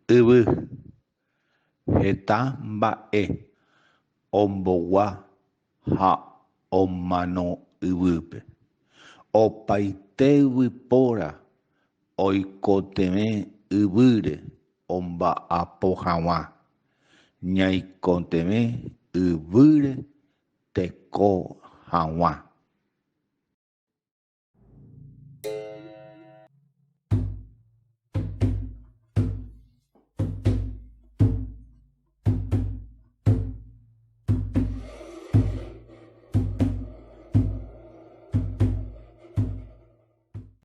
yvy, Heta mba'e, ombogua ha omano yvýpe. Opaite yvypóra, oikotevẽ yvýre, omba'apo hag̃ua. Ñaikotevẽ yvýre teko hag̃ua.